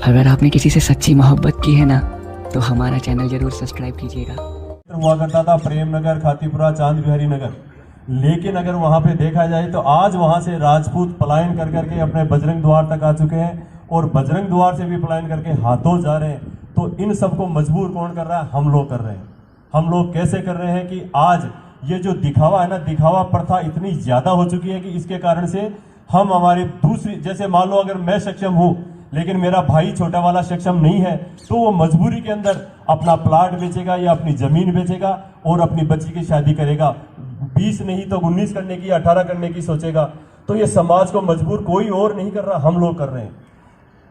अगर आपने किसी से सच्ची मोहब्बत की है ना, तो हमारा चैनल जरूर सब्सक्राइब कीजिएगा। हुआ करता था प्रेम नगर, खातीपुरा, चांद बिहारी नगर। लेकिन अगर वहां पे देखा जाए तो आज वहां से राजपूत पलायन कर करके अपने बजरंग द्वार तक आ चुके हैं और बजरंग द्वार से भी पलायन करके हाथों जा रहे हैं। तो इन सबको मजबूर कौन कर रहा है? हम लोग कर रहे हैं। हम लोग कैसे कर रहे हैं कि आज ये जो दिखावा है ना, दिखावा प्रथा इतनी ज्यादा हो चुकी है कि इसके कारण से हम हमारी दूसरी, जैसे मान लो अगर मैं सक्षम हूं लेकिन मेरा भाई छोटा वाला सक्षम नहीं है, तो वो मजबूरी के अंदर अपना प्लाट बेचेगा या अपनी जमीन बेचेगा और अपनी बच्ची की शादी करेगा। 20 नहीं तो 19 करने की, 18 करने की सोचेगा। तो ये समाज को मजबूर कोई और नहीं कर रहा, हम लोग कर रहे हैं।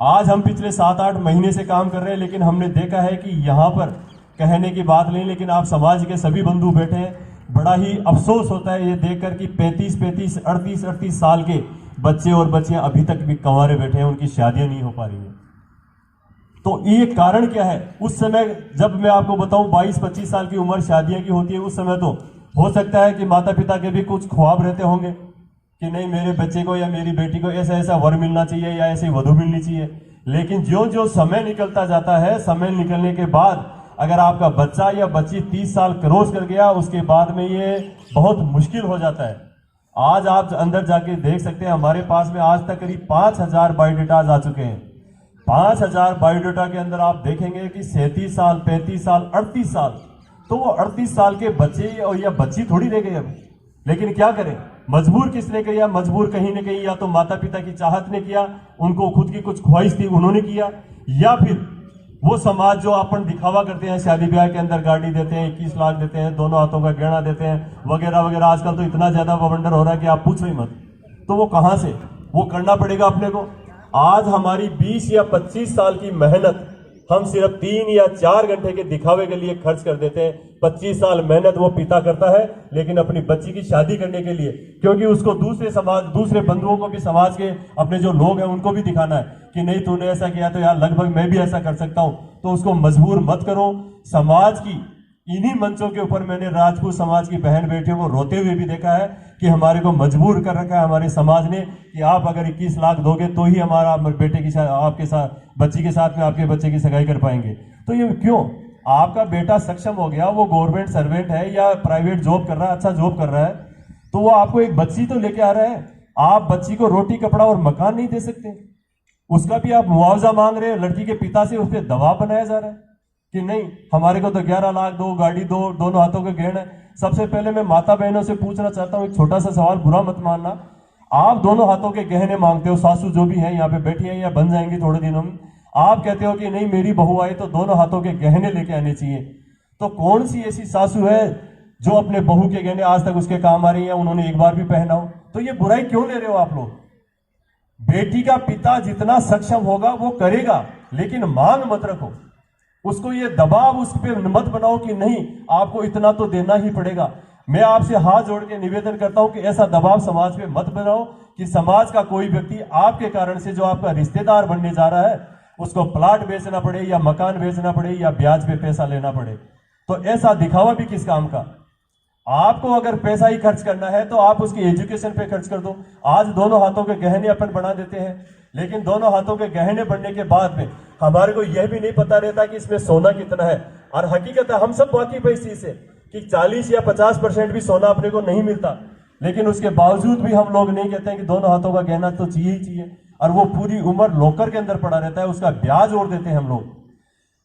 आज हम पिछले 7-8 महीने से काम कर रहे हैं, लेकिन हमने देखा है कि यहाँ पर कहने की बात नहीं, लेकिन आप समाज के सभी बंधु बैठे हैं, बड़ा ही अफसोस होता है ये देखकर कि 35-35, 38-38 साल के बच्चे और बच्चियां अभी तक भी कंवारे बैठे हैं, उनकी शादियां नहीं हो पा रही हैं। तो ये कारण क्या है? उस समय जब मैं आपको बताऊं 22-25 साल की उम्र शादियां की होती है, उस समय तो हो सकता है कि माता पिता के भी कुछ ख्वाब रहते होंगे कि नहीं मेरे बच्चे को या मेरी बेटी को ऐसा ऐसा वर मिलना चाहिए या ऐसी वधू मिलनी चाहिए। लेकिन जो जो समय निकलता जाता है, समय निकलने के बाद अगर आपका बच्चा या बच्ची 30 साल क्रॉस कर गया, उसके बाद में ये बहुत मुश्किल हो जाता है। आज आप अंदर जाके देख सकते हैं, हमारे पास में आज तक करीब 5000 बायोडेटाज आ चुके हैं। 5000 बायोडेटा के अंदर आप देखेंगे कि 37 साल, 35 साल, 38 साल, तो वो 38 साल के बच्चे और या बच्ची थोड़ी रह गए अब। लेकिन क्या करें, मजबूर किसने किया? मजबूर कहीं न कहीं या तो माता पिता की चाहत ने किया, उनको खुद की कुछ ख्वाहिश थी उन्होंने किया, या फिर वो समाज जो अपन दिखावा करते हैं, शादी ब्याह के अंदर गाड़ी देते हैं, 21 लाख देते हैं, दोनों हाथों का गहना देते हैं वगैरह वगैरह। आजकल तो इतना ज्यादा बवंडर हो रहा है कि आप पूछो ही मत। तो वो कहां से? वो करना पड़ेगा अपने को। आज हमारी 20 या 25 साल की मेहनत हम सिर्फ 3 या 4 घंटे के दिखावे के लिए खर्च कर देते हैं। 25 साल मेहनत वो पिता करता है, लेकिन अपनी बच्ची की शादी करने के लिए, क्योंकि उसको दूसरे समाज, दूसरे बंधुओं को भी, समाज के अपने जो लोग हैं उनको भी दिखाना है कि नहीं तूने ऐसा किया तो यार लगभग मैं भी ऐसा कर सकता हूं। तो उसको मजबूर मत करो। समाज की इन्हीं मंचों के ऊपर मैंने राजपूत समाज की बहन बेटियों को रोते हुए भी देखा है कि हमारे को मजबूर कर रखा है हमारे समाज ने कि आप अगर 21 लाख दोगे तो ही हमारा बेटे की आपके साथ, बच्ची के साथ में आपके बच्चे की सगाई कर पाएंगे। तो ये क्यों? आपका बेटा सक्षम हो गया, वो गवर्नमेंट सर्वेंट है या प्राइवेट जॉब कर रहा है, अच्छा जॉब कर रहा है, तो वो आपको एक बच्ची तो लेके आ रहा है। आप बच्ची को रोटी, कपड़ा और मकान नहीं दे सकते, उसका भी आप मुआवजा मांग रहे हैं। लड़की के पिता से उस पर दबाव बनाया जा रहा है कि नहीं हमारे को तो 11 लाख दो, गाड़ी दो, दोनों हाथों के गहने। सबसे पहले मैं माता बहनों से पूछना चाहता हूं एक छोटा सा सवाल, बुरा मत मानना। आप दोनों हाथों के गहने मांगते हो, सासू जो भी है यहाँ पे बैठी है या बन जाएंगी थोड़े दिनों में, आप कहते हो कि नहीं मेरी बहू आई तो दोनों हाथों के गहने लेके आने चाहिए। तो कौन सी ऐसी सासू है जो अपने बहू के गहने आज तक उसके काम आ रही है, उन्होंने एक बार भी पहना हो? तो ये बुराई क्यों ले रहे हो आप लोग? बेटी का पिता जितना सक्षम होगा वो करेगा, लेकिन मांग मत रखो उसको, ये दबाव उस पर मत बनाओ कि नहीं आपको इतना तो देना ही पड़ेगा। मैं आपसे हाथ जोड़ के निवेदन करता हूं कि ऐसा दबाव समाज पे मत बनाओ कि समाज का कोई व्यक्ति आपके कारण से, जो आपका रिश्तेदार बनने जा रहा है, उसको प्लाट बेचना पड़े या मकान बेचना पड़े या ब्याज पे पैसा लेना पड़े। तो ऐसा दिखावा भी किस काम का? आपको अगर पैसा ही खर्च करना है तो आप उसकी एजुकेशन पे खर्च कर दो। आज दोनों हाथों के गहने अपन बना देते हैं, लेकिन दोनों हाथों के गहने बनने के बाद में हमारे को यह भी नहीं पता रहता कि इसमें सोना कितना है। और हकीकत है हम सब वाकिफ है इस चीज से कि 40 या 50% भी सोना अपने को नहीं मिलता, लेकिन उसके बावजूद भी हम लोग नहीं कहते हैं कि दोनों हाथों का गहना तो चाहिए ही चाहिए, और वो पूरी उम्र लॉकर के अंदर पड़ा रहता है, उसका ब्याज और देते हैं हम लोग।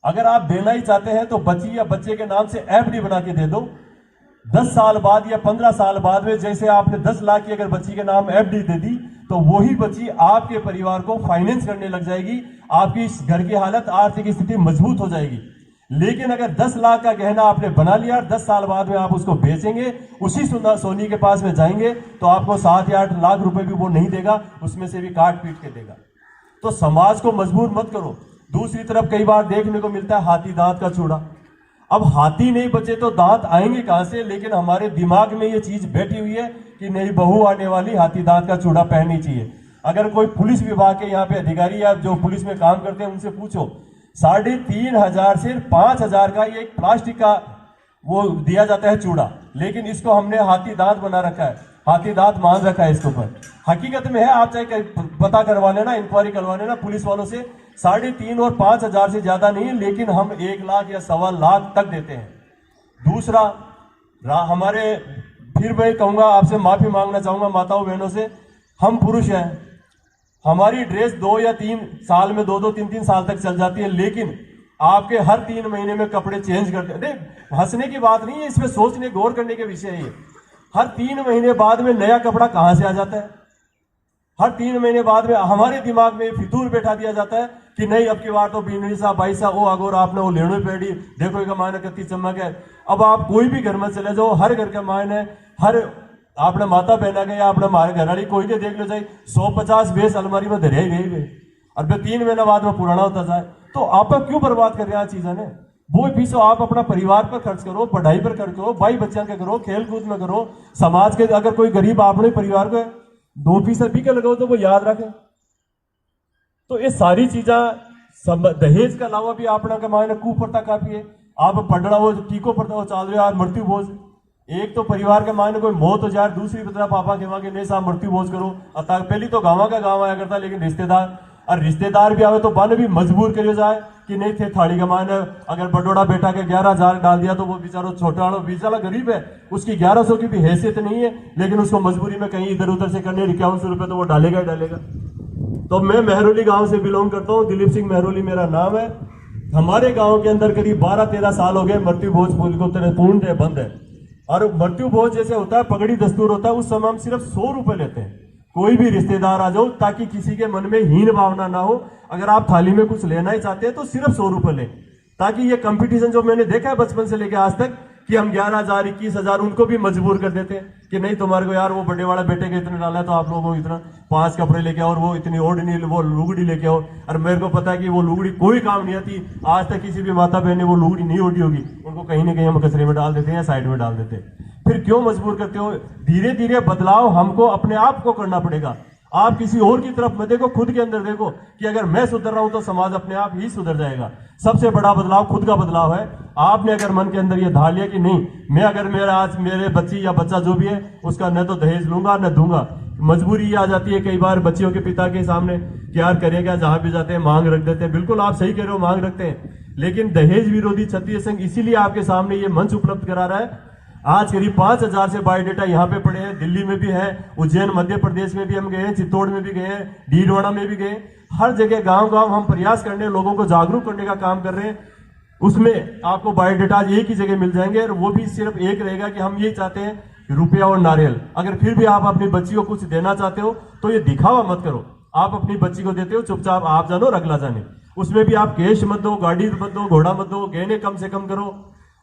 अगर आप देना ही चाहते हैं तो बच्ची या बच्चे के नाम से एफडी बना के दे दो। 10 साल बाद या 15 साल बाद में, जैसे आपने 10 लाख की अगर बच्ची के नाम एफडी दे दी, तो वही बच्ची आपके परिवार को फाइनेंस करने लग जाएगी, आपकी इस घर की हालत, आर्थिक स्थिति मजबूत हो जाएगी। लेकिन अगर 10 लाख का गहना आपने बना लिया, 10 साल बाद में आप उसको बेचेंगे, उसी सोनी के पास में जाएंगे तो आपको 7 या 8 लाख रुपए भी वो नहीं देगा, उसमें से भी काट पीट के देगा। तो समाज को मजबूर मत करो। दूसरी तरफ कई बार देखने को मिलता है हाथी दांत का चूड़ा। अब हाथी नहीं बचे तो दांत आएंगे कहां से? लेकिन हमारे दिमाग में ये चीज बैठी हुई है कि नहीं बहू आने वाली हाथी दांत का चूड़ा पहननी चाहिए। अगर कोई पुलिस विभाग के यहाँ पे अधिकारी या जो पुलिस में काम करते हैं उनसे पूछो, 3500 से 5000 का ये एक प्लास्टिक का वो दिया जाता है चूड़ा, लेकिन इसको हमने हाथी दांत बना रखा है, हाथी दांत मान रखा है इसके ऊपर। हकीकत में है, आप चाहे पता करवा लेना, इंक्वायरी करवा लेना पुलिस वालों से, 3,500 और 5,000 से ज्यादा नहीं, लेकिन हम 1 लाख या 1.25 लाख तक देते हैं। दूसरा, हमारे, फिर मैं कहूंगा, आपसे माफी मांगना चाहूंगा माताओं बहनों से, हम पुरुष हैं, हमारी ड्रेस 2 या 3 साल में 2-2, 3-3 साल तक चल जाती है, लेकिन आपके हर 3 महीने में कपड़े चेंज करते हैं। हंसने की बात नहीं है, इसमें सोचने गौर करने के विषय है। हर 3 महीने बाद में नया कपड़ा कहां से आ जाता है? हर 3 महीने बाद में हमारे दिमाग में फितूर बैठा दिया जाता है कि नहीं, अब की बार तो 22 वो अगोर आपने वो लेने पेड़ी, देखो इसका मायने कितनी चमक है। अब आप कोई भी घर में चले जाओ, हर घर का मायने, हर आपने माता बहना गए, आपने हमारे घर वाली कोई के देख लो जाए, 150 बेस अलमारी में धरे ही गई, और फिर 3 महीने बाद में पुराना होता जाए। तो आप क्यों बर्बाद कर रहे हैं चीजें ने? वो पीछे आप अपना परिवार पर खर्च करो, पढ़ाई पर खर्च करो, भाई बच्चा के करो, खेल कूद में करो, समाज के अगर कोई गरीब अपने परिवार को 2% भी के लगाओ तो वो याद रखे। तो ये सारी चीजें दहेज के अलावा भी अपना कमाने कुप्रथा काफी है। आप पढ़ना वो टीको पड़ता वो चाल रहे मृत्यु भोज, एक तो परिवार के मायने कोई मौत हो जाए, दूसरी तरह पापा के वहां के नहीं साहब मृत्यु भोज करो। अतः पहली तो गाँव का गाँव आया करता, लेकिन रिश्तेदार भी आवे तो बन भी मजबूर करियो जाए कि नहीं थे थाड़ी का मायने, अगर बटोड़ा बेटा के 11,000 डाल दिया तो वो बेचारा छोटा वाला बेचारा गरीब है, उसकी 1100 की भी हैसियत नहीं है, लेकिन उसको मजबूरी में कहीं इधर उधर से करने 5100 रुपए तो वो डालेगा ही डालेगा। तो मैं मेहरोली गांव से बिलोंग करता हूं, दिलीप सिंह मेहरोली मेरा नाम है। हमारे गांव के अंदर करीब 12-13 साल हो गए मृत्यु भोज पूर्ण बंद है। और मृत्यु भोज जैसे होता है, पगड़ी दस्तूर होता है, उस समय हम सिर्फ 100 रुपए लेते हैं। कोई भी रिश्तेदार आ जाओ, ताकि किसी के मन में हीन भावना ना हो। अगर आप थाली में कुछ लेना ही चाहते हैं तो सिर्फ 100 रुपए लें, ताकि ये कंपटीशन जो मैंने देखा है बचपन से लेकर आज तक कि हम 11,000, 21,000 उनको भी मजबूर कर देते हैं कि नहीं तुम्हारे को यार वो बड़े वाले बेटे के इतने डाला है तो आप लोगों को इतना 5 कपड़े लेके आओ और वो इतनी ओढ़नी वो लुगड़ी लेके आओ। और मेरे को पता है कि वो लुगड़ी कोई काम नहीं आती, आज तक किसी भी माता बहन ने वो लुगड़ी नहीं ओढ़ी होगी, उनको कहीं ना कहीं हम कचरे में डाल देते हैं या साइड में डाल देते हैं। फिर क्यों मजबूर करते हो? धीरे धीरे बदलाव हमको अपने आप को करना पड़ेगा। आप किसी और की तरफ मत देखो, खुद के अंदर देखो कि अगर मैं सुधर रहा हूं तो समाज अपने आप ही सुधर जाएगा। सबसे बड़ा बदलाव खुद का बदलाव है। आपने अगर मन के अंदर ये धार लिया कि नहीं, मैं अगर मेरे बच्ची या बच्चा जो भी है उसका न तो दहेज लूंगा न दूंगा, मजबूरी आ जाती है कई बार बच्चियों के पिता के सामने कि यार करेगा, जहां भी जाते हैं मांग रख देते हैं। बिल्कुल आप सही कह रहे हो, मांग रखते हैं, लेकिन दहेज विरोधी क्षत्रिय संघ इसीलिए आपके सामने ये मंच उपलब्ध करा रहा है। आज करीब 5,000 से बायोडेटा यहाँ पे पड़े हैं, दिल्ली में भी है, उज्जैन मध्य प्रदेश में भी हम गए हैं, चित्तौड़ में भी गए हैं, डीडवाड़ा में भी गए, हर जगह गांव गांव हम प्रयास करने, लोगों को जागरूक करने का काम कर रहे हैं। उसमें आपको बायोडेटा एक ही जगह मिल जाएंगे, और वो भी सिर्फ एक रहेगा कि हम ये चाहते हैं रुपया और नारियल। अगर फिर भी आप अपनी बच्ची को कुछ देना चाहते हो तो ये दिखावा मत करो। आप अपनी बच्ची को देते हो, चुपचाप आप जानो रगला जाने। उसमें भी आप कैश मत दो, गाड़ी मत दो, घोड़ा मत दो, गहने कम से कम करो।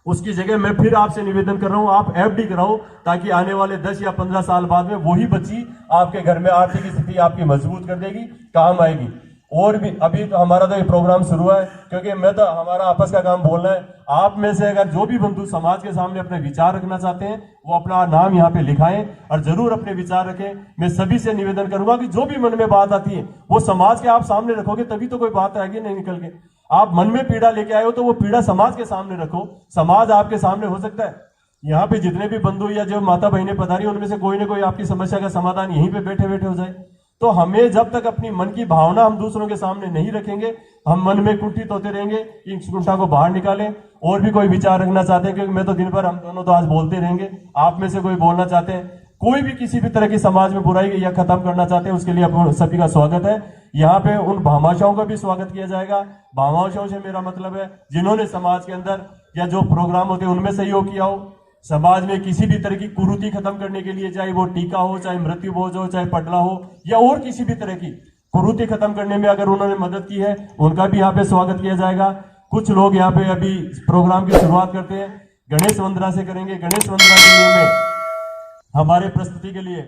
उसकी जगह मैं फिर आपसे निवेदन कर रहा हूं, आप एफडी कराओ, ताकि आने वाले 10 या 15 साल बाद में वही बच्ची आपके घर में आर्थिक स्थिति आपकी मजबूत कर देगी, काम आएगी। और भी अभी तो हमारा तो ये प्रोग्राम शुरू है, क्योंकि मैं तो हमारा आपस का काम बोलना है। आप में से अगर जो भी बंधु समाज के सामने अपने विचार रखना चाहते हैं, वो अपना नाम यहाँ पे लिखाएं और जरूर अपने विचार रखें। मैं सभी से निवेदन करूंगा कि जो भी मन में बात आती है वो समाज के आप सामने रखोगे, तभी तो कोई बात आएगी, नहीं निकल के। आप मन में पीड़ा लेके आए हो तो वो पीड़ा समाज के सामने रखो, समाज आपके सामने हो सकता है। यहाँ पे जितने भी बंधु या जो माता बहनें पधारी, उनमें से कोई ना कोई आपकी समस्या का समाधान यहीं पे बैठे बैठे हो जाए। तो हमें जब तक अपनी मन की भावना हम दूसरों के सामने नहीं रखेंगे, हम मन में कुंठित होते रहेंगे। इस कुंठा को बाहर निकालें। और भी कोई विचार रखना चाहते हैं, क्योंकि मैं तो दिन भर, हम दोनों तो आज बोलते रहेंगे, आप में से कोई बोलना चाहते हैं, कोई भी किसी भी तरह की समाज में बुराई या खत्म करना चाहते हैं, उसके लिए आप सभी का स्वागत है। यहाँ पे उन भामाशाओं का भी स्वागत किया जाएगा। भामाशाओं से मेरा मतलब है जिन्होंने समाज के अंदर या जो प्रोग्राम होते हैं उनमें सहयोग किया हो, समाज में किसी भी तरह की कुरीति खत्म करने के लिए, चाहे वो टीका हो, चाहे मृत्यु भोज हो, चाहे पटला हो, या और किसी भी तरह की कुरीति खत्म करने में अगर उन्होंने मदद की है, उनका भी यहाँ पे स्वागत किया जाएगा। कुछ लोग यहाँ पे अभी प्रोग्राम की शुरुआत करते हैं, गणेश वंदना से करेंगे। गणेश वंदना के लिए में हमारे प्रस्तुति के लिए